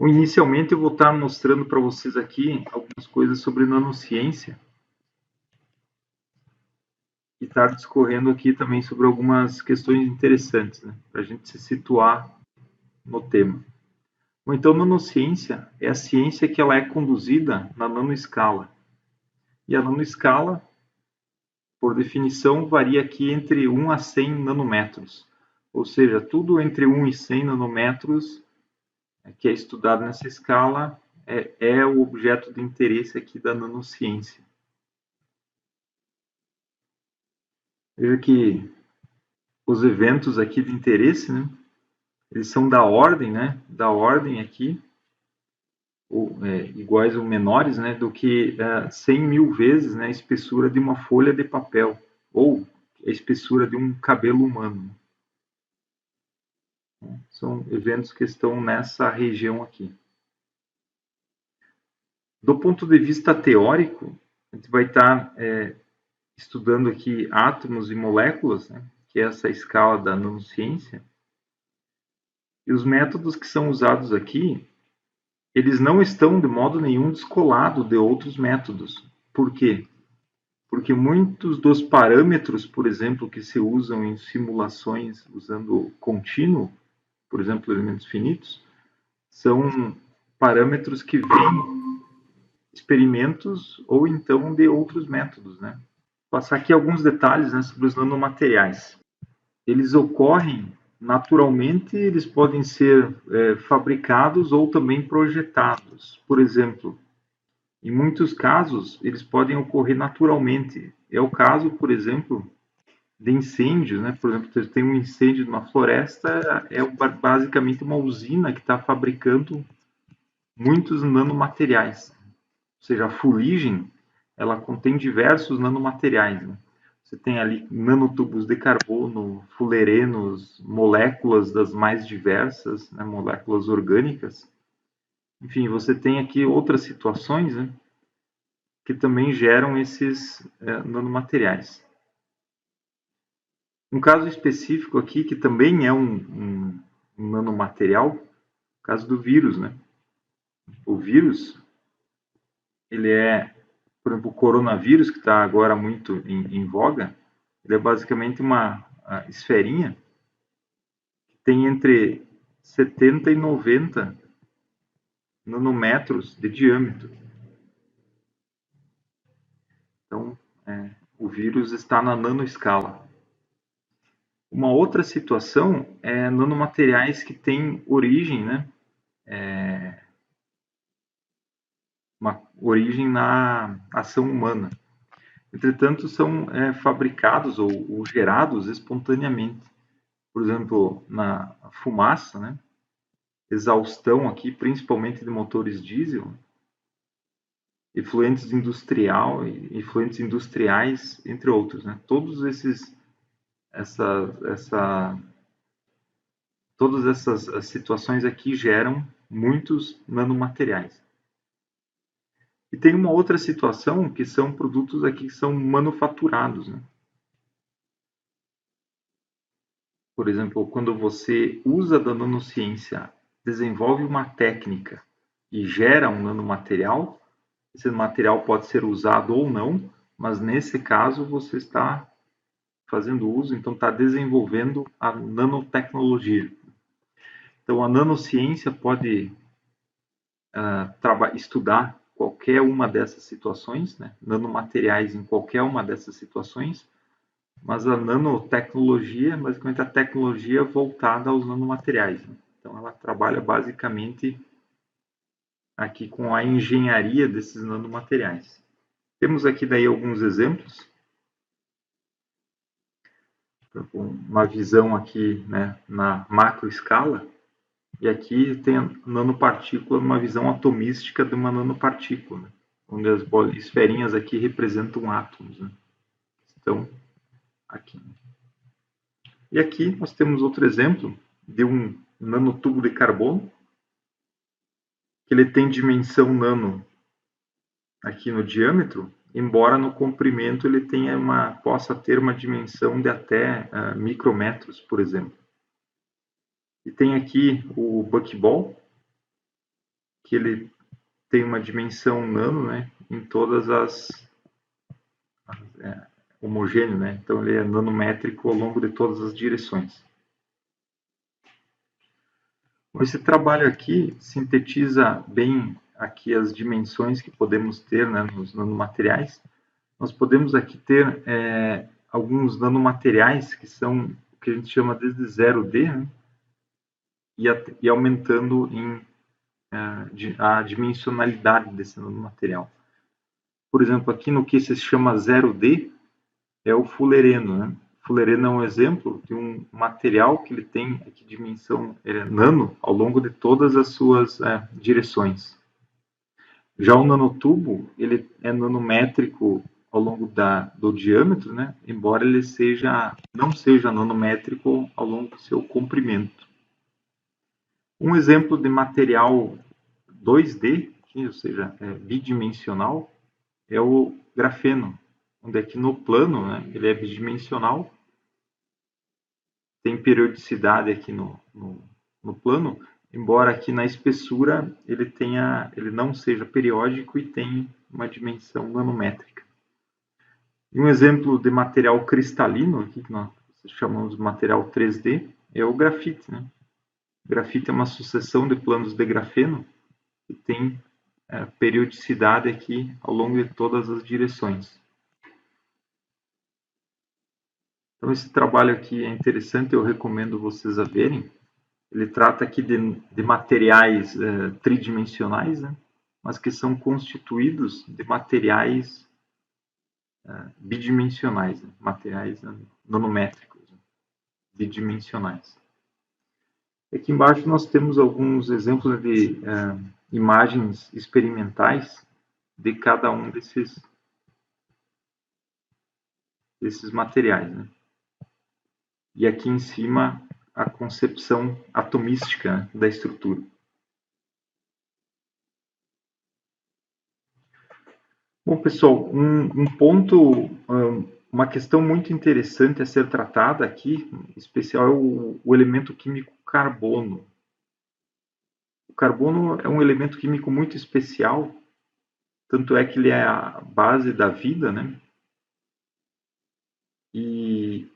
Inicialmente eu vou estar mostrando para vocês aqui algumas coisas sobre nanociência e estar discorrendo aqui também sobre algumas questões interessantes, né, para a gente se situar no tema. Bom, então, nanociência é a ciência que ela é conduzida na nanoescala. E a nanoescala, por definição, varia aqui entre 1 a 100 nanômetros. Ou seja, tudo entre 1 e 100 nanômetros que é estudado nessa escala é o objeto de interesse aqui da nanociência. Veja que os eventos aqui de interesse, né, eles são da ordem, né, aqui, iguais ou menores, né, do que 100 mil vezes, né, a espessura de uma folha de papel, ou a espessura de um cabelo humano. São eventos que estão nessa região aqui. Do ponto de vista teórico, a gente vai estar estudando aqui átomos e moléculas, né, que é essa escala da nanociência. E os métodos que são usados aqui, eles não estão de modo nenhum descolados de outros métodos. Por quê? Porque muitos dos parâmetros, por exemplo, que se usam em simulações usando contínuo, por exemplo, elementos finitos, são parâmetros que vêm de experimentos ou então de outros métodos, né? Vou passar aqui alguns detalhes, né, sobre os nanomateriais. Eles ocorrem naturalmente, eles podem ser fabricados ou também projetados. Por exemplo, em muitos casos, eles podem ocorrer naturalmente. É o caso, por exemplo, de incêndios, né? Por exemplo, você tem um incêndio numa floresta, é basicamente uma usina que está fabricando muitos nanomateriais. Ou seja, a fuligem, ela contém diversos nanomateriais, né? Você tem ali nanotubos de carbono, fulerenos, moléculas das mais diversas, né, moléculas orgânicas. Enfim, você tem aqui outras situações, né, que também geram esses nanomateriais. Um caso específico aqui, que também é um nanomaterial, o caso do vírus, né? O vírus, ele é, por exemplo, o coronavírus, que está agora muito em voga, ele é basicamente uma esferinha que tem entre 70 e 90 nanômetros de diâmetro. Então, o vírus está na nanoescala. Uma outra situação é nanomateriais que têm origem, né? Uma origem na ação humana. Entretanto, são fabricados ou gerados espontaneamente. Por exemplo, na fumaça, né? Exaustão aqui, principalmente de motores diesel, efluentes industriais, entre outros, né? Todas essas situações aqui geram muitos nanomateriais. E tem uma outra situação que são produtos aqui que são manufaturados, né? Por exemplo, quando você usa da nanociência, desenvolve uma técnica e gera um nanomaterial, esse material pode ser usado ou não, mas nesse caso você está fazendo uso, então está desenvolvendo a nanotecnologia. Então a nanociência pode estudar qualquer uma dessas situações, né? Nanomateriais em qualquer uma dessas situações, mas a nanotecnologia é basicamente a tecnologia voltada aos nanomateriais, né? Então ela trabalha basicamente aqui com a engenharia desses nanomateriais. Temos aqui daí alguns exemplos. Uma visão aqui, né, na macroescala, e aqui tem a nanopartícula, uma visão atomística de uma nanopartícula, né, onde as esferinhas aqui representam átomos, né, estão aqui. E aqui nós temos outro exemplo de um nanotubo de carbono, que ele tem dimensão nano aqui no diâmetro, embora no comprimento ele possa ter uma dimensão de até micrometros, por exemplo. E tem aqui o buckball, que ele tem uma dimensão nano, né, em todas homogêneo, né? Então ele é nanométrico ao longo de todas as direções. Esse trabalho aqui sintetiza bem aqui as dimensões que podemos ter, né, nos nanomateriais. Nós podemos aqui ter alguns nanomateriais que são o que a gente chama desde 0D, né, e aumentando a dimensionalidade desse nanomaterial. Por exemplo, aqui no que se chama 0D é o fulereno, né? O fulereno é um exemplo de um material que ele tem aqui dimensão nano ao longo de todas as suas direções. Já o nanotubo, ele é nanométrico ao longo do diâmetro, né? Embora ele não seja nanométrico ao longo do seu comprimento. Um exemplo de material 2D, ou seja, bidimensional, é o grafeno, onde aqui no plano, né, ele é bidimensional, tem periodicidade aqui no plano, embora aqui na espessura ele não seja periódico e tem uma dimensão nanométrica. E um exemplo de material cristalino, aqui que nós chamamos de material 3D, é o grafite, né? O grafite é uma sucessão de planos de grafeno que tem periodicidade aqui ao longo de todas as direções. Então esse trabalho aqui é interessante, eu recomendo vocês a verem. Ele trata aqui de materiais tridimensionais, né? Mas que são constituídos de materiais bidimensionais, né? Materiais nanométricos, né? Bidimensionais. Aqui embaixo nós temos alguns exemplos de imagens experimentais de cada um desses materiais, né? E aqui em cima a concepção atomística, né, da estrutura. Bom, pessoal, um ponto, uma questão muito interessante a ser tratada aqui, em especial, é o elemento químico carbono. O carbono é um elemento químico muito especial, tanto é que ele é a base da vida, né? E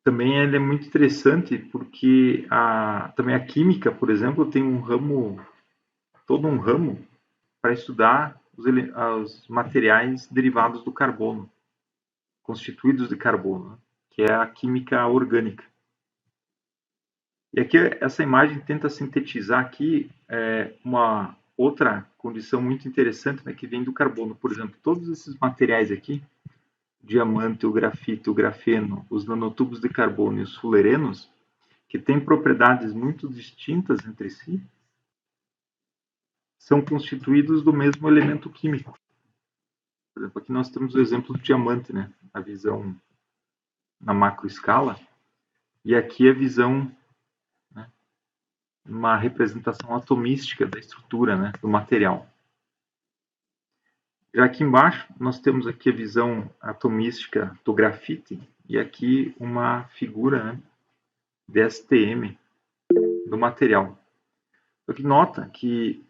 também ele é muito interessante porque também a química, por exemplo, tem todo um ramo para estudar os materiais derivados do carbono, constituídos de carbono, né? Que é a química orgânica. E aqui essa imagem tenta sintetizar aqui uma outra condição muito interessante, né, que vem do carbono. Por exemplo, todos esses materiais aqui, o diamante, o grafito, o grafeno, os nanotubos de carbono e os fulerenos, que têm propriedades muito distintas entre si, são constituídos do mesmo elemento químico. Por exemplo, aqui nós temos o exemplo do diamante, né? A visão na macroescala, e aqui a visão, né, uma representação atomística da estrutura, né, do material. Já aqui embaixo nós temos aqui a visão atomística do grafite e aqui uma figura, né, de STM do material. Aqui nota que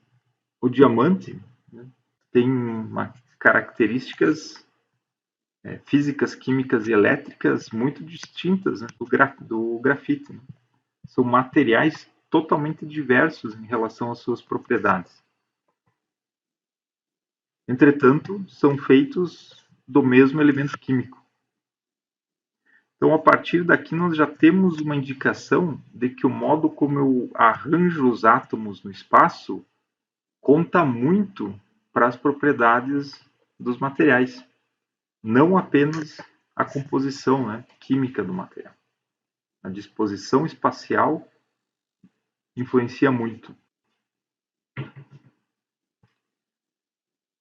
o diamante, né, tem características físicas, químicas e elétricas muito distintas, né, do grafite. Né? São materiais totalmente diversos em relação às suas propriedades. Entretanto, são feitos do mesmo elemento químico. Então, a partir daqui, nós já temos uma indicação de que o modo como eu arranjo os átomos no espaço conta muito para as propriedades dos materiais, não apenas a composição, né, química do material. A disposição espacial influencia muito.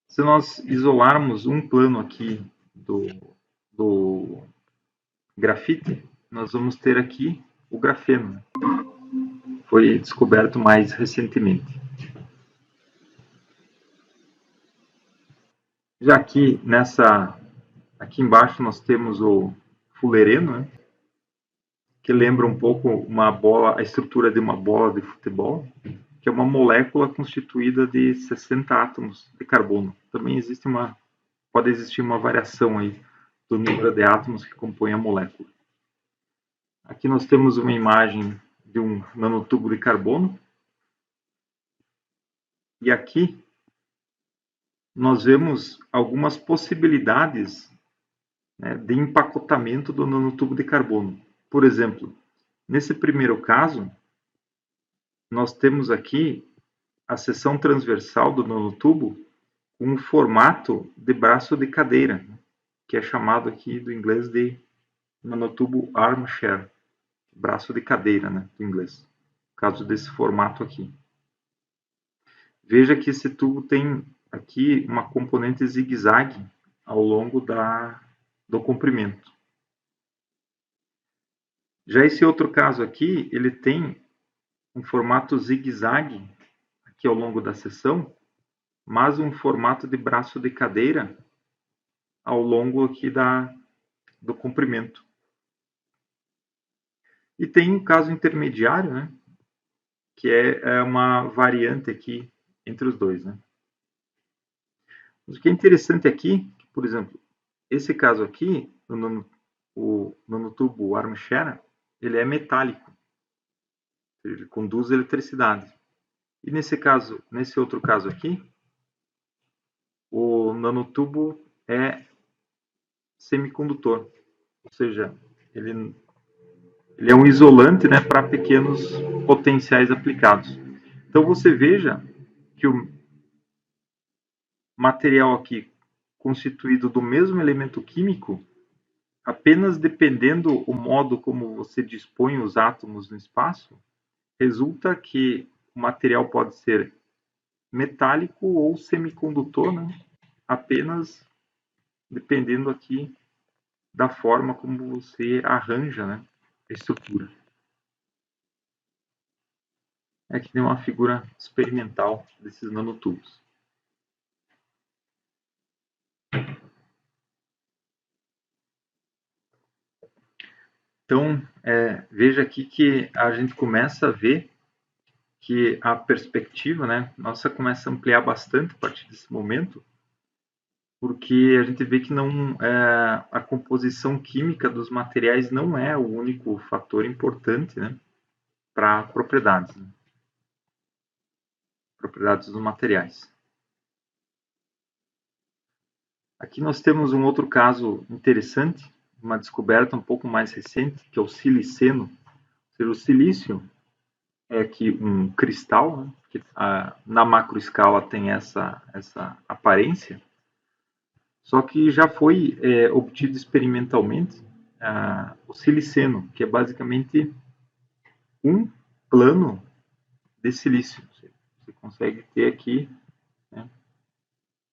Se nós isolarmos um plano aqui do grafite, nós vamos ter aqui o grafeno. Né? Foi descoberto mais recentemente. Já aqui aqui embaixo nós temos o fulereno, né? Que lembra um pouco a estrutura de uma bola de futebol, que que é uma molécula constituída de 60 átomos de carbono. Também pode existir uma variação aí do número de átomos que compõem a molécula. Aqui nós temos uma imagem de um nanotubo de carbono. E aqui nós vemos algumas possibilidades, né, de empacotamento do nanotubo de carbono. Por exemplo, nesse primeiro caso, nós temos aqui a seção transversal do nanotubo com um formato de braço de cadeira, que é chamado aqui do inglês de nanotubo armchair, braço de cadeira, né, do inglês, no caso desse formato aqui. Veja que esse tubo tem aqui uma componente zigue-zague ao longo do comprimento. Já esse outro caso aqui, ele tem um formato zigue-zague aqui ao longo da seção, mas um formato de braço de cadeira ao longo aqui do comprimento. E tem um caso intermediário, né, que é uma variante aqui entre os dois, né. Mas o que é interessante aqui, por exemplo, esse caso aqui, o nanotubo armchair, ele é metálico, ele conduz eletricidade. E nesse outro caso aqui, o nanotubo é semicondutor, ou seja, ele é um isolante, né, para pequenos potenciais aplicados. Então você veja que o material aqui constituído do mesmo elemento químico, apenas dependendo o modo como você dispõe os átomos no espaço, resulta que o material pode ser metálico ou semicondutor, né? Apenas dependendo aqui da forma como você arranja, né, a estrutura. Aqui tem uma figura experimental desses nanotubos. Então, veja aqui que a gente começa a ver que a perspectiva, né, nossa começa a ampliar bastante a partir desse momento, porque a gente vê que a composição química dos materiais não é o único fator importante, né, para propriedades dos materiais. Aqui nós temos um outro caso interessante, uma descoberta um pouco mais recente, que é o siliceno. Ou seja, o silício é aqui um cristal, né, que na macroescala tem essa aparência, só que já foi obtido experimentalmente o siliceno, que é basicamente um plano de silício. Você consegue ter aqui, né,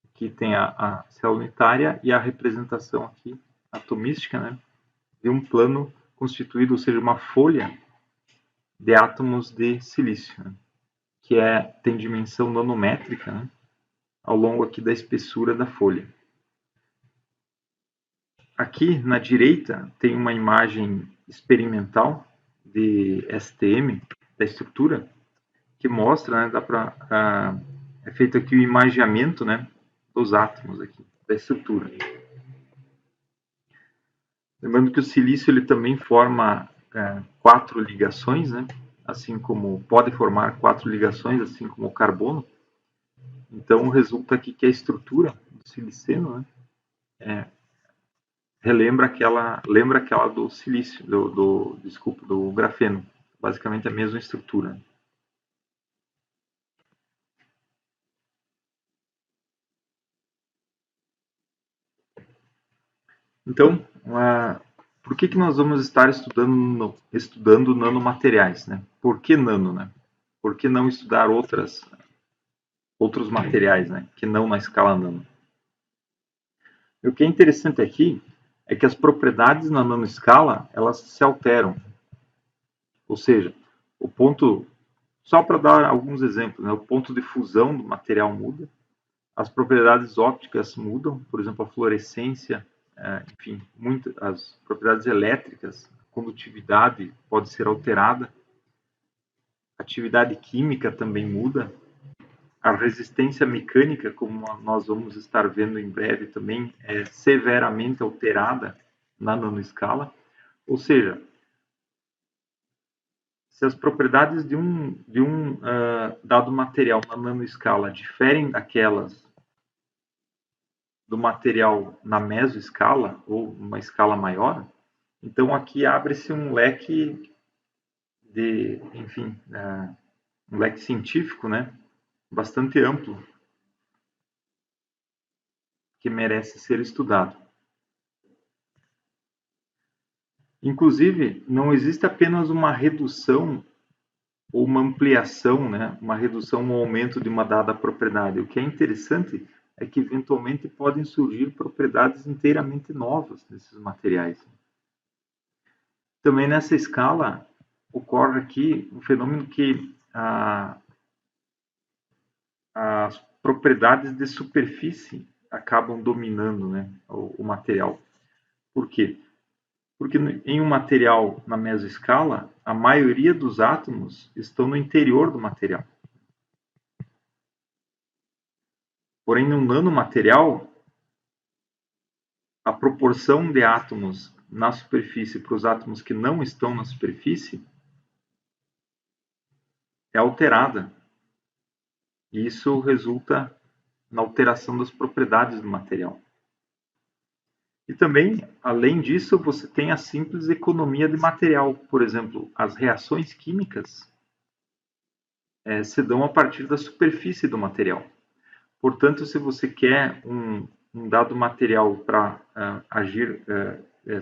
aqui tem a célula unitária e a representação aqui atomística, né, de um plano constituído, ou seja, uma folha de átomos de silício, né, que tem dimensão nanométrica, né, ao longo aqui da espessura da folha. Aqui na direita tem uma imagem experimental de STM da estrutura que mostra, né, é feito aqui o imageamento, né, dos átomos aqui da estrutura. Lembrando que o silício ele também forma 4 ligações, né, assim como pode formar 4 ligações, assim como o carbono. Então resulta aqui que a estrutura do siliceno, né, lembra aquela do silício, do grafeno, basicamente a mesma estrutura. Então, por que nós vamos estar estudando nanomateriais, né? Por que nano, né? Por que não estudar outros materiais, né, que não na escala nano? E o que é interessante aqui é que as propriedades na nanoescala elas se alteram. Ou seja, o ponto, só para dar alguns exemplos, né, o ponto de fusão do material muda, as propriedades ópticas mudam, por exemplo, a fluorescência, enfim, as propriedades elétricas, a condutividade pode ser alterada. atividade química também muda, a resistência mecânica, como nós vamos estar vendo em breve também, é severamente alterada na nanoescala, ou seja, se as propriedades de um dado material na nanoescala diferem daquelas do material na mesoescala ou uma escala maior, então aqui abre-se um leque de, enfim, um leque científico, né, bastante amplo, que merece ser estudado. Inclusive, não existe apenas uma redução ou uma ampliação, né, uma redução ou aumento de uma dada propriedade. O que é interessante é que eventualmente podem surgir propriedades inteiramente novas desses materiais. Também nessa escala ocorre aqui um fenômeno que as propriedades de superfície acabam dominando, né, o material. Por quê? Porque em um material na mesoescala, a maioria dos átomos estão no interior do material. Porém, no nanomaterial, a proporção de átomos na superfície para os átomos que não estão na superfície é alterada. E isso resulta na alteração das propriedades do material. E também, além disso, você tem a simples economia de material. Por exemplo, as reações químicas se dão a partir da superfície do material. Portanto, se você quer um dado material para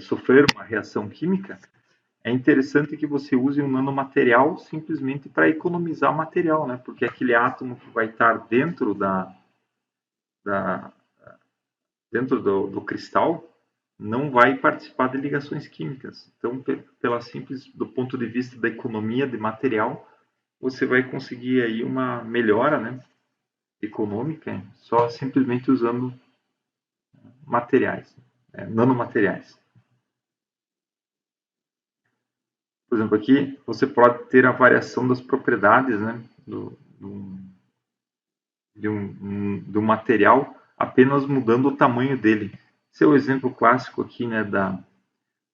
sofrer uma reação química, é interessante que você use um nanomaterial simplesmente para economizar material, né? Porque aquele átomo que vai estar dentro dentro do cristal não vai participar de ligações químicas. Então, do ponto de vista da economia de material, você vai conseguir aí uma melhora, né, econômica, só simplesmente usando materiais, nanomateriais. Por exemplo, aqui você pode ter a variação das propriedades, né, de um material apenas mudando o tamanho dele. Esse é o exemplo clássico aqui, né, da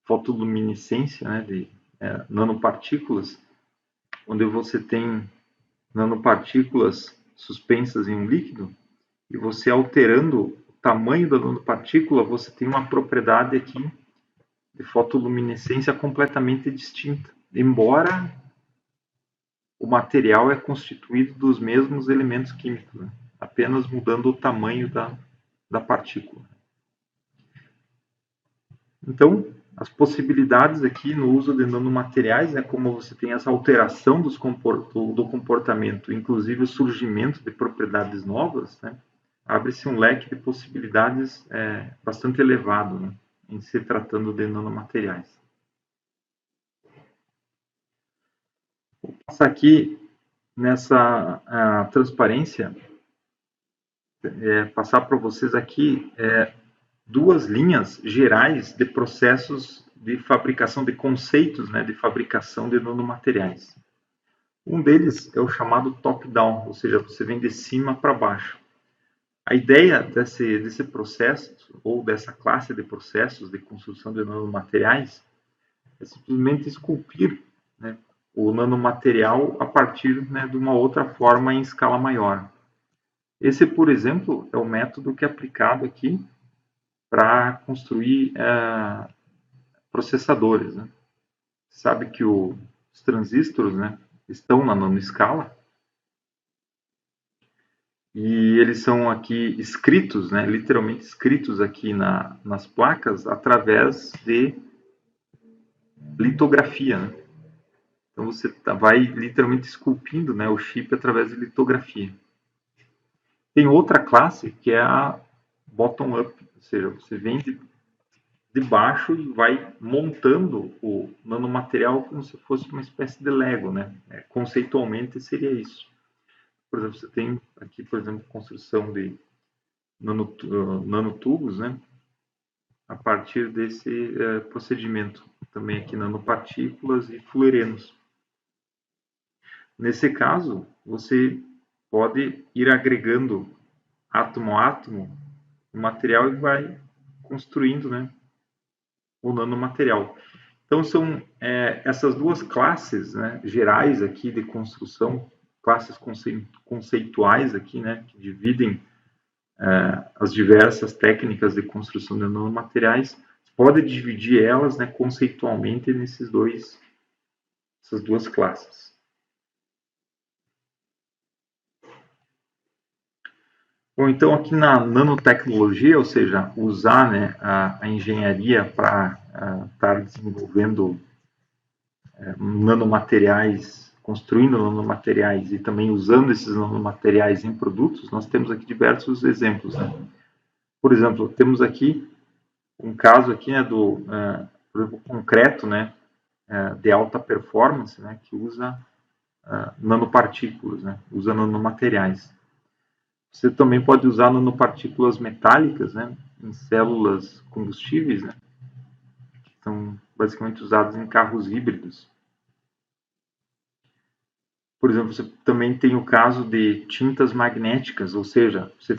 fotoluminescência, né, de nanopartículas, onde você tem nanopartículas suspensas em um líquido e você alterando o tamanho da nanopartícula, você tem uma propriedade aqui de fotoluminescência completamente distinta, embora o material é constituído dos mesmos elementos químicos, né? Apenas mudando o tamanho da partícula. Então, as possibilidades aqui no uso de nanomateriais, né, como você tem essa alteração do comportamento, inclusive o surgimento de propriedades novas, né, abre-se um leque de possibilidades bastante elevado, né, em se tratando de nanomateriais. Vou passar aqui nessa transparência, passar para vocês aqui duas linhas gerais de processos de fabricação, de conceitos, né, de fabricação de nanomateriais. Um deles é o chamado top-down, ou seja, você vem de cima para baixo. A ideia desse processo, ou dessa classe de processos de construção de nanomateriais, é simplesmente esculpir, né, o nanomaterial a partir, né, de uma outra forma em escala maior. Esse, por exemplo, é o método que é aplicado aqui para construir processadores. Né? Sabe que os transistores, né, estão na nanoescala e eles são aqui escritos, né, literalmente escritos aqui nas placas através de litografia. Né? Então você vai literalmente esculpindo, né, o chip através de litografia. Tem outra classe que é a bottom-up, ou seja, você vem de baixo e vai montando o nanomaterial como se fosse uma espécie de Lego, né? Conceitualmente seria isso. Por exemplo, você tem aqui, por exemplo, construção de nanotubos, né? A partir desse procedimento. Também aqui nanopartículas e fluorenos. Nesse caso, você pode ir agregando átomo a átomo o material e vai construindo, né, o nanomaterial. Então, são essas duas classes, né, gerais aqui de construção, classes conceituais aqui, né, que dividem as diversas técnicas de construção de nanomateriais, pode dividir elas, né, conceitualmente essas duas classes. Bom, então aqui na nanotecnologia, ou seja, usar, né, a engenharia para estar desenvolvendo nanomateriais, construindo nanomateriais e também usando esses nanomateriais em produtos, nós temos aqui diversos exemplos, né? Por exemplo, temos aqui um caso aqui, né, do por exemplo, concreto, né, de alta performance, né, que usa nanopartículas, né, usa nanomateriais. Você também pode usar nanopartículas metálicas, né, em células combustíveis, né, que são basicamente usadas em carros híbridos. Por exemplo, você também tem o caso de tintas magnéticas, ou seja, você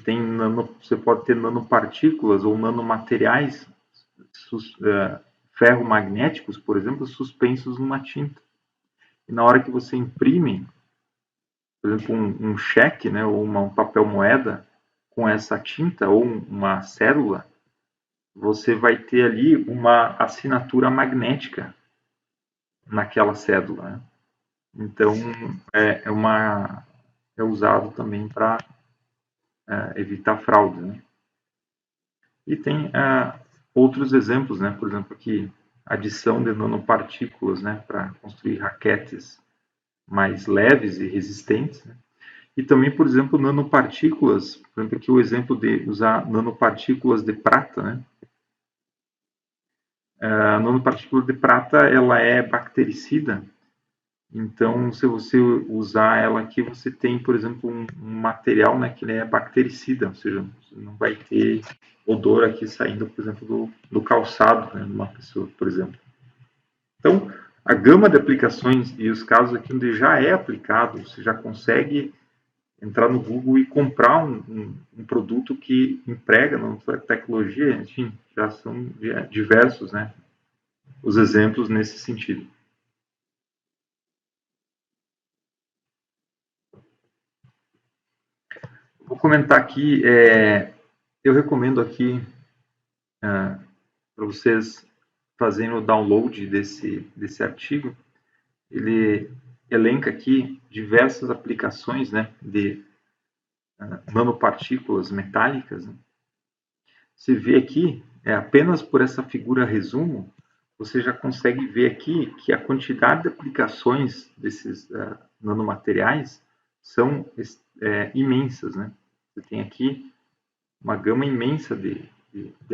pode ter nanopartículas ou nanomateriais ferromagnéticos, por exemplo, suspensos numa tinta. E na hora que você imprime, por exemplo, um cheque, né, ou um papel moeda com essa tinta ou uma célula, você vai ter ali uma assinatura magnética naquela cédula, né? Então, é usado também para evitar fraude, né? E tem outros exemplos, né? Por exemplo, aqui, adição de nanopartículas, né? Para construir raquetes mais leves e resistentes, né? E também, por exemplo, nanopartículas, por exemplo, aqui o exemplo de usar nanopartículas de prata, né? A nanopartícula de prata, ela é bactericida, então, se você usar ela aqui, você tem, por exemplo, um material, né, que ele é bactericida, ou seja, você não vai ter odor aqui saindo, por exemplo, do calçado, né, de uma pessoa, por exemplo. Então, a gama de aplicações e os casos aqui onde já é aplicado, você já consegue entrar no Google e comprar um produto que emprega nanotecnologia, enfim, já são diversos, né, os exemplos nesse sentido. Vou comentar aqui, eu recomendo aqui para vocês fazerem o download desse artigo. Ele elenca aqui diversas aplicações, né, de nanopartículas metálicas, né. Você vê aqui, apenas por essa figura resumo, você já consegue ver aqui que a quantidade de aplicações desses nanomateriais são imensas, né? Você tem aqui uma gama imensa de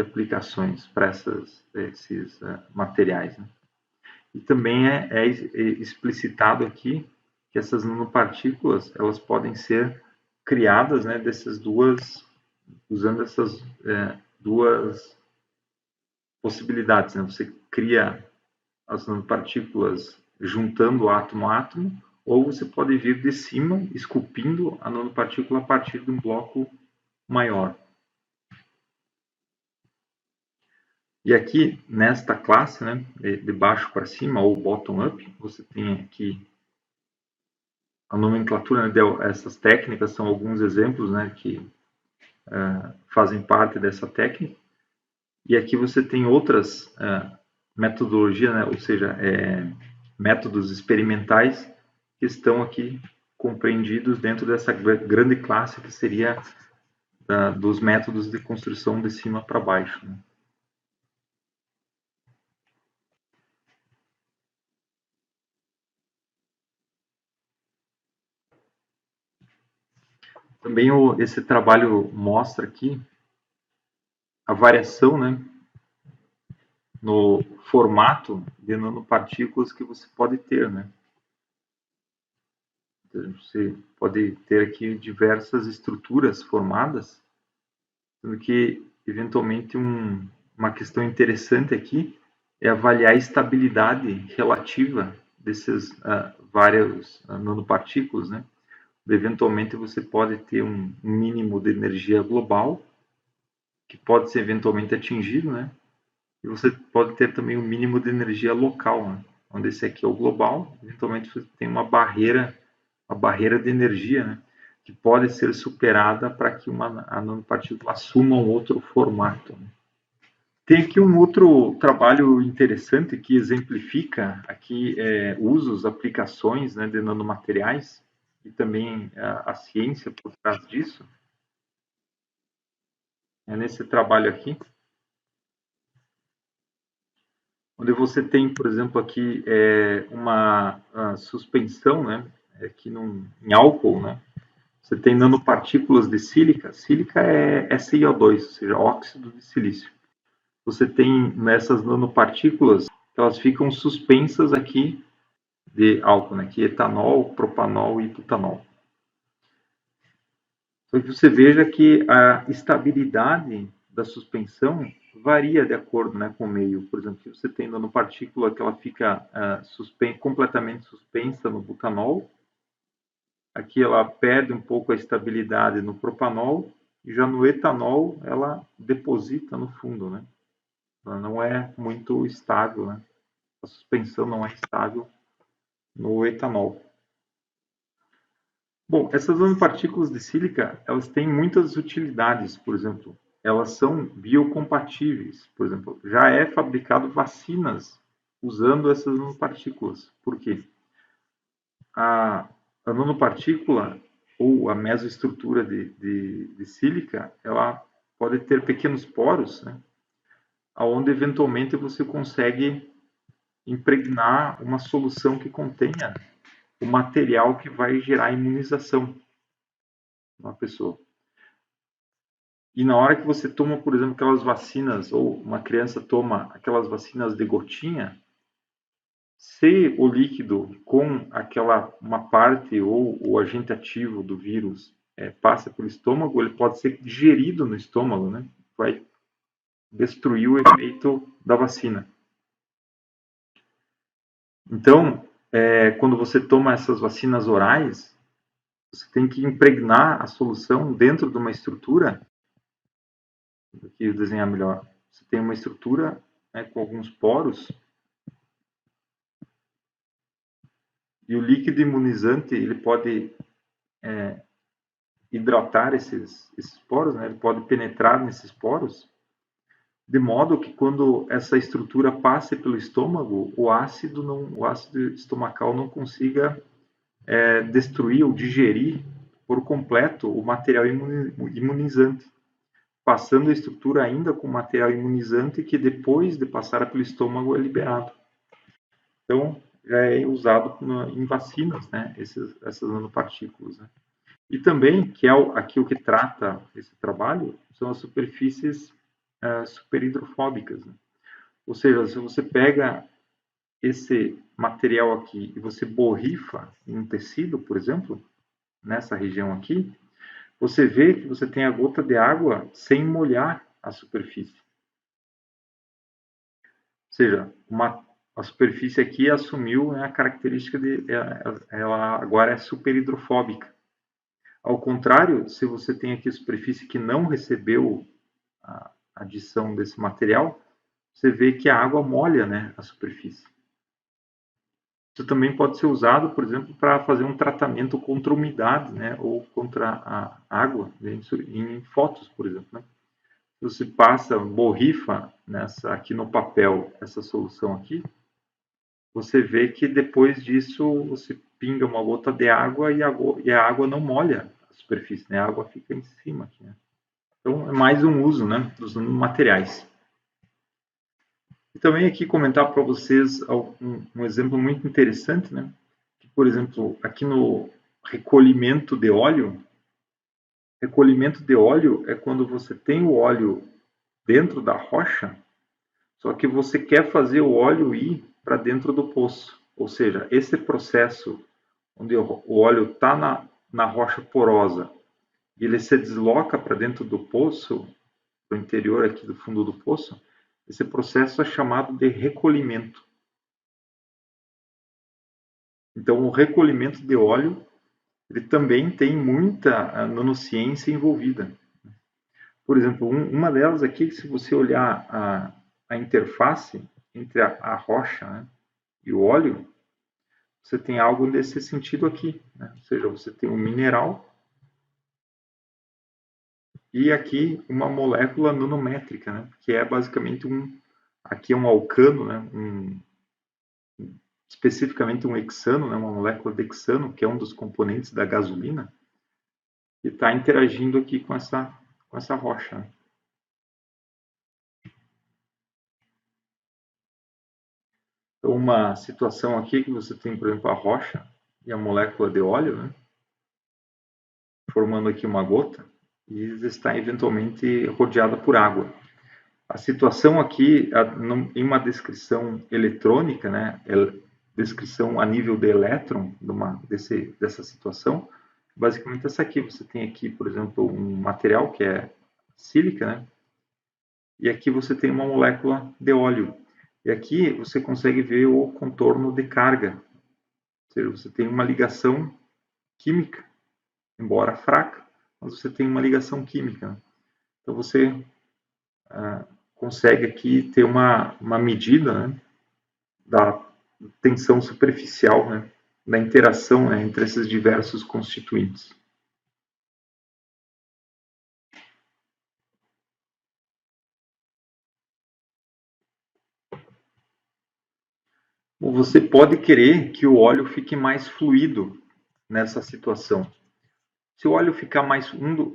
aplicações para esses materiais, né? E também é explicitado aqui que essas nanopartículas elas podem ser criadas, né, usando essas duas possibilidades, né? Você cria as nanopartículas juntando átomo a átomo, ou você pode vir de cima esculpindo a nanopartícula a partir de um bloco maior. E aqui, nesta classe, né, de baixo para cima, ou bottom-up, você tem aqui a nomenclatura, né, essas técnicas são alguns exemplos, né, que fazem parte dessa técnica. E aqui você tem outras metodologias, né, ou seja, métodos experimentais que estão aqui compreendidos dentro dessa grande classe que seria dos métodos de construção de cima para baixo, né? Também esse trabalho mostra aqui a variação, né, no formato de nanopartículas que você pode ter, né? Então, você pode ter aqui diversas estruturas formadas, sendo que, eventualmente, uma questão interessante aqui é avaliar a estabilidade relativa desses vários nanopartículas, né? Eventualmente você pode ter um mínimo de energia global, que pode ser eventualmente atingido, né? E você pode ter também um mínimo de energia local, né? Onde esse aqui é o global, eventualmente você tem uma barreira de energia, né? Que pode ser superada para que a nanopartícula assuma um outro formato, né? Tem aqui um outro trabalho interessante que exemplifica aqui usos, aplicações, né, de nanomateriais e também a ciência por trás disso. É nesse trabalho aqui, onde você tem, por exemplo, aqui uma suspensão, né, aqui em álcool, né, você tem nanopartículas de sílica. Sílica é SiO2, ou seja, óxido de silício. Você tem nessas nanopartículas, elas ficam suspensas aqui de álcool, né, que é etanol, propanol e butanol. Só que você veja que a estabilidade da suspensão varia de acordo, né, com o meio. Por exemplo, se você tem nanopartícula que ela fica completamente suspensa no butanol, aqui ela perde um pouco a estabilidade no propanol, e já no etanol ela deposita no fundo, né? Ela não é muito estável, né? A suspensão não é estável no etanol. Bom, essas nanopartículas de sílica, elas têm muitas utilidades, por exemplo, elas são biocompatíveis, por exemplo, já é fabricado vacinas usando essas nanopartículas. Por quê? A nanopartícula ou a mesoestrutura de sílica, ela pode ter pequenos poros, né, onde eventualmente você consegue impregnar uma solução que contenha o material que vai gerar imunização na pessoa. E na hora que você toma, por exemplo, aquelas vacinas, ou uma criança toma aquelas vacinas de gotinha, se o líquido com uma parte ou o agente ativo do vírus passa pelo estômago, ele pode ser digerido no estômago, né? Vai destruir o efeito da vacina. Então, quando você toma essas vacinas orais, você tem que impregnar a solução dentro de uma estrutura, aqui desenhar melhor, você tem uma estrutura, né, com alguns poros, e o líquido imunizante ele pode hidratar esses poros, né? Ele pode penetrar nesses poros, de modo que quando essa estrutura passe pelo estômago, o ácido estomacal não consiga destruir ou digerir por completo o material imunizante, passando a estrutura ainda com material imunizante que depois de passar pelo estômago é liberado. Então, já é usado em vacinas, né, essas nanopartículas, né? E também, que é aqui o que trata esse trabalho, são as superfícies superhidrofóbicas, né? Ou seja, se você pega esse material aqui e você borrifa em um tecido, por exemplo, nessa região aqui, você vê que você tem a gota de água sem molhar a superfície. Ou seja, a superfície aqui assumiu, né, a característica ela agora é superhidrofóbica. Ao contrário, se você tem aqui a superfície que não recebeu a adição desse material, você vê que a água molha, né, a superfície. Isso também pode ser usado, por exemplo, para fazer um tratamento contra umidade, né, ou contra a água, em fotos, por exemplo, né? Se você borrifa aqui no papel essa solução aqui, você vê que depois disso você pinga uma gota de água e a água não molha a superfície, né? A água fica em cima aqui, né? Então é mais um uso, né, dos materiais. E também aqui comentar para vocês um exemplo muito interessante, né? Que, por exemplo, aqui no recolhimento de óleo é quando você tem o óleo dentro da rocha, só que você quer fazer o óleo ir para dentro do poço. Ou seja, esse processo onde o óleo está na rocha porosa e ele se desloca para dentro do poço, para o interior aqui do fundo do poço, esse processo é chamado de recolhimento. Então, o recolhimento de óleo ele também tem muita nanociência envolvida. Por exemplo, uma delas aqui, se você olhar a interface entre a rocha, né, e o óleo, você tem algo nesse sentido aqui. Né? Ou seja, você tem um mineral e aqui uma molécula nanométrica, né, que é basicamente aqui é um alcano, né, especificamente um hexano, né, uma molécula de hexano, que é um dos componentes da gasolina, e está interagindo aqui com essa rocha. Né? Então, uma situação aqui que você tem, por exemplo, a rocha e a molécula de óleo, né, formando aqui uma gota, e está eventualmente rodeada por água. A situação aqui, em uma descrição eletrônica, né, descrição a nível de elétron dessa situação, basicamente essa aqui. Você tem aqui, por exemplo, um material que é sílica, né, e aqui você tem uma molécula de óleo. E aqui você consegue ver o contorno de carga. Ou seja, você tem uma ligação química, embora fraca, mas você tem uma ligação química. Né? Então você consegue aqui ter uma medida, né, da tensão superficial, né, da interação, né, entre esses diversos constituintes. Ou você pode querer que o óleo fique mais fluido nessa situação. Se o óleo ficar mais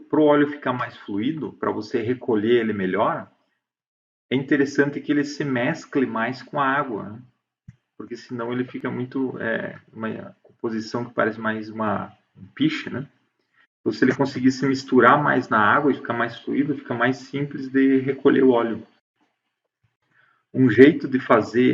para o óleo ficar mais fluido, para você recolher ele melhor, é interessante que ele se mescle mais com a água, né? Porque senão ele fica muito uma composição que parece mais um piche, né? Então, se ele conseguir se misturar mais na água e ficar mais fluido, fica mais simples de recolher o óleo. Um jeito de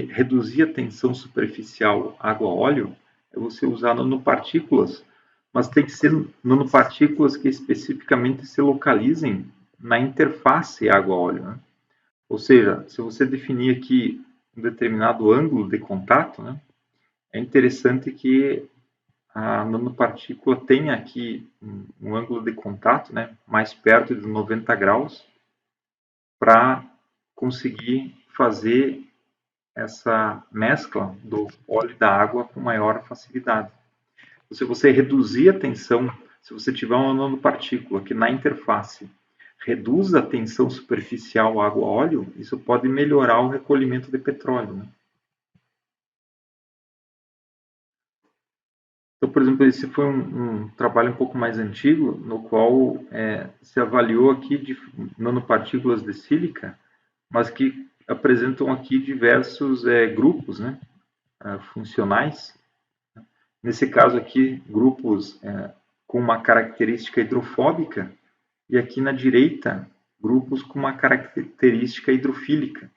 reduzir a tensão superficial água-óleo é você usar nanopartículas, mas tem que ser nanopartículas que especificamente se localizem na interface água-óleo. Né? Ou seja, se você definir aqui um determinado ângulo de contato, né, é interessante que a nanopartícula tenha aqui um ângulo de contato, né, mais perto de 90 graus, para conseguir fazer essa mescla do óleo e da água com maior facilidade. Se você reduzir a tensão, se você tiver uma nanopartícula que na interface reduz a tensão superficial água-óleo, isso pode melhorar o recolhimento de petróleo. Né? Então, por exemplo, esse foi um trabalho um pouco mais antigo, no qual se avaliou aqui de nanopartículas de sílica, mas que apresentam aqui diversos grupos, né, funcionais. Nesse caso aqui, grupos com uma característica hidrofóbica, e aqui na direita, grupos com uma característica hidrofílica.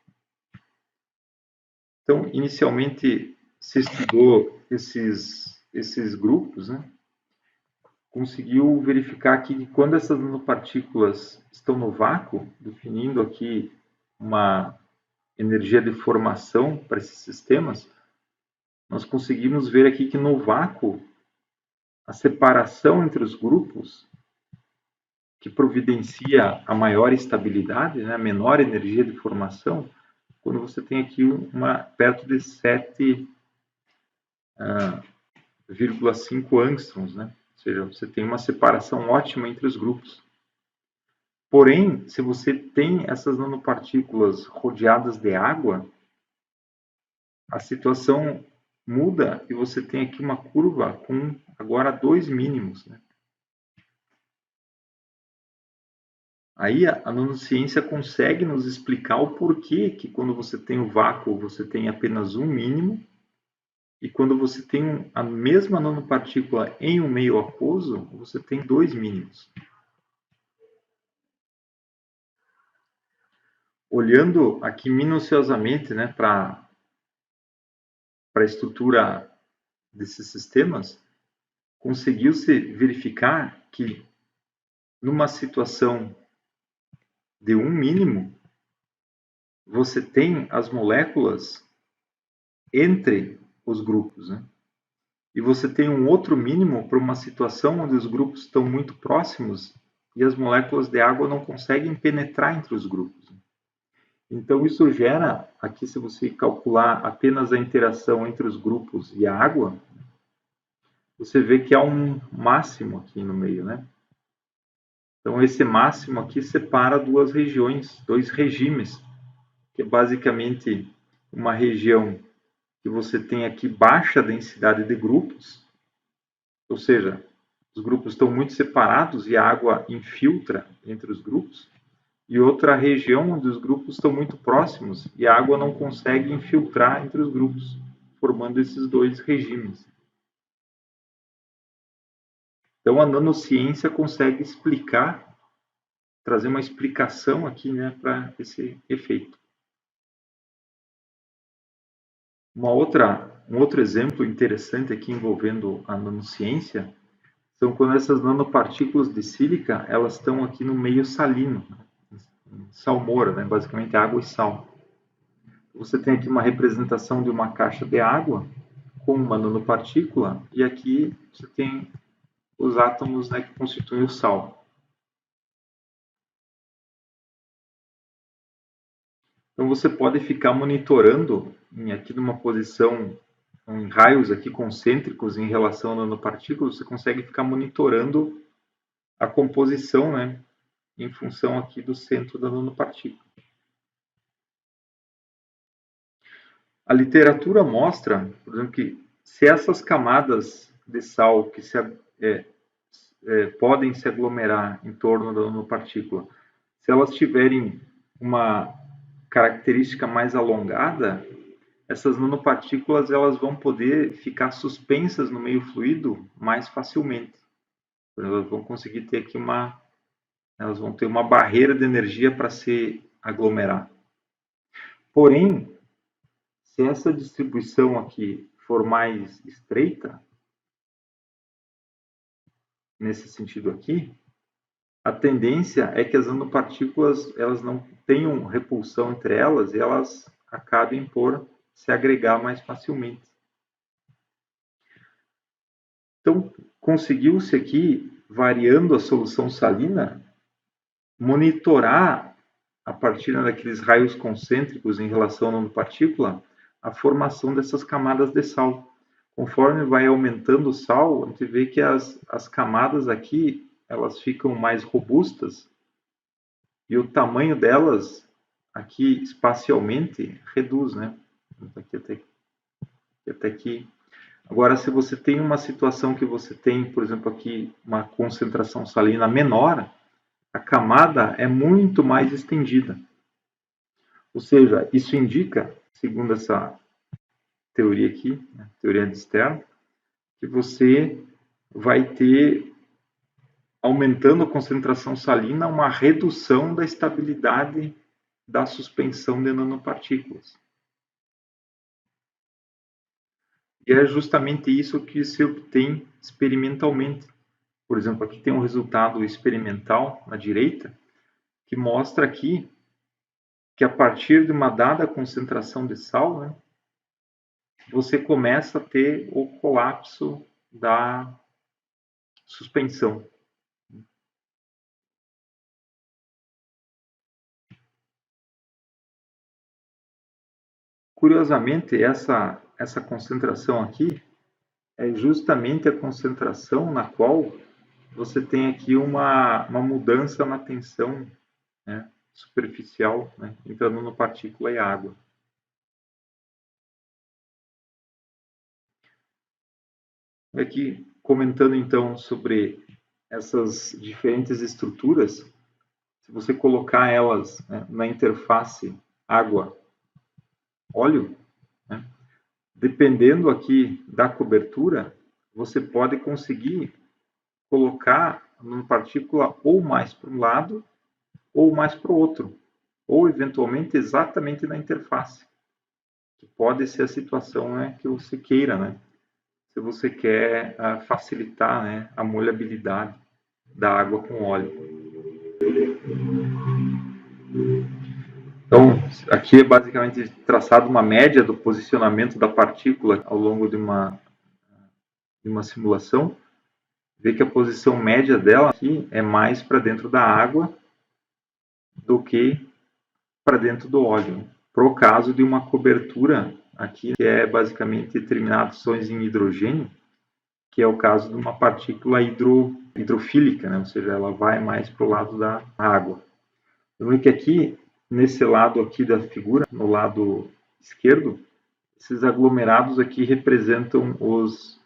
Então, inicialmente, se estudou esses grupos, né? Conseguiu verificar aqui que quando essas nanopartículas estão no vácuo, definindo aqui uma energia de formação para esses sistemas, nós conseguimos ver aqui que no vácuo a separação entre os grupos que providencia a maior estabilidade, né, a menor energia de formação, quando você tem aqui perto de 7,5 angstroms, né? Ou seja, você tem uma separação ótima entre os grupos. Porém, se você tem essas nanopartículas rodeadas de água, a situação muda e você tem aqui uma curva com agora 2 mínimos. Né? Aí a nanociência consegue nos explicar o porquê que quando você tem o vácuo você tem apenas um mínimo e quando você tem a mesma nanopartícula em um meio aquoso, você tem 2 mínimos. Olhando aqui minuciosamente, né, para a estrutura desses sistemas, conseguiu-se verificar que numa situação de um mínimo, você tem as moléculas entre os grupos. Né? E você tem um outro mínimo para uma situação onde os grupos estão muito próximos e as moléculas de água não conseguem penetrar entre os grupos. Então, isso gera, aqui se você calcular apenas a interação entre os grupos e a água, você vê que há um máximo aqui no meio, né? Então, esse máximo aqui separa duas regiões, dois regimes, que é basicamente uma região que você tem aqui baixa densidade de grupos, ou seja, os grupos estão muito separados e a água infiltra entre os grupos, e outra região onde os grupos estão muito próximos e a água não consegue infiltrar entre os grupos, formando esses dois regimes. Então a nanociência consegue explicar, trazer uma explicação aqui, né, para esse efeito. Um outro exemplo interessante aqui envolvendo a nanociência são quando essas nanopartículas de sílica elas estão aqui no meio salino, salmoura, né, basicamente água e sal. Você tem aqui uma representação de uma caixa de água com uma nanopartícula e aqui você tem os átomos, né, que constituem o sal. Então você pode ficar monitorando aqui numa posição em raios aqui concêntricos em relação a nanopartículas, você consegue ficar monitorando a composição, né, em função aqui do centro da nanopartícula. A literatura mostra, por exemplo, que se essas camadas de sal que podem se aglomerar em torno da nanopartícula, se elas tiverem uma característica mais alongada, essas nanopartículas elas vão poder ficar suspensas no meio fluido mais facilmente. Elas vão conseguir ter aqui elas vão ter uma barreira de energia para se aglomerar. Porém, se essa distribuição aqui for mais estreita, nesse sentido aqui, a tendência é que as nanopartículas elas não tenham repulsão entre elas e elas acabem por se agregar mais facilmente. Então, conseguiu-se aqui, variando a solução salina, monitorar, a partir daqueles raios concêntricos em relação à nanopartícula, a formação dessas camadas de sal. Conforme vai aumentando o sal, a gente vê que as camadas aqui elas ficam mais robustas e o tamanho delas aqui espacialmente reduz, né? Até aqui. Agora, se você tem uma situação que você tem, por exemplo, aqui uma concentração salina menor, a camada é muito mais estendida. Ou seja, isso indica, segundo essa teoria aqui, né, teoria de Stern, que você vai ter, aumentando a concentração salina, uma redução da estabilidade da suspensão de nanopartículas. E é justamente isso que se obtém experimentalmente. Por exemplo, aqui tem um resultado experimental na direita, que mostra aqui que a partir de uma dada concentração de sal, né, você começa a ter o colapso da suspensão. Curiosamente, essa concentração aqui é justamente a concentração na qual você tem aqui uma mudança na tensão, né, superficial, né, entre a nanopartícula e a água. Aqui, comentando então sobre essas diferentes estruturas, se você colocar elas, né, na interface água-óleo, né, dependendo aqui da cobertura, você pode conseguir colocar uma partícula ou mais para um lado ou mais para o outro, ou eventualmente exatamente na interface, que pode ser a situação, né, que você queira, né? Se você quer facilitar, né, a molhabilidade da água com óleo. Então, aqui é basicamente traçado uma média do posicionamento da partícula ao longo de uma de uma simulação, vê que a posição média dela aqui é mais para dentro da água do que para dentro do óleo. Pro caso de uma cobertura aqui, que é basicamente terminações em hidrogênio, que é o caso de uma partícula hidrofílica, né? Ou seja, ela vai mais para o lado da água. Lembrando que aqui, nesse lado aqui da figura, no lado esquerdo, esses aglomerados aqui representam os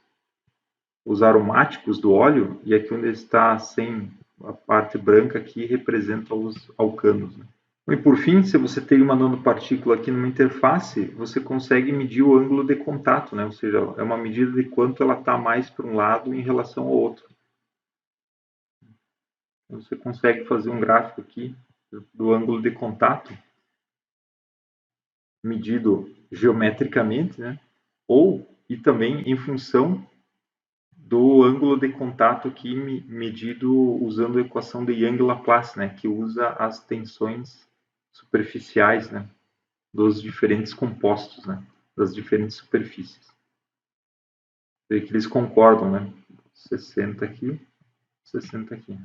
aromáticos do óleo, e aqui onde está sem a parte branca aqui representa os alcanos. Né? E por fim, se você tem uma nanopartícula aqui numa interface, você consegue medir o ângulo de contato, né? Ou seja, é uma medida de quanto ela está mais para um lado em relação ao outro. Você consegue fazer um gráfico aqui do ângulo de contato, medido geometricamente, né? E também em função do ângulo de contato aqui medido usando a equação de Young-Laplace, né? Que usa as tensões superficiais, né? Dos diferentes compostos, né? Das diferentes superfícies. Vê que eles concordam, né? 60 aqui, 60 aqui.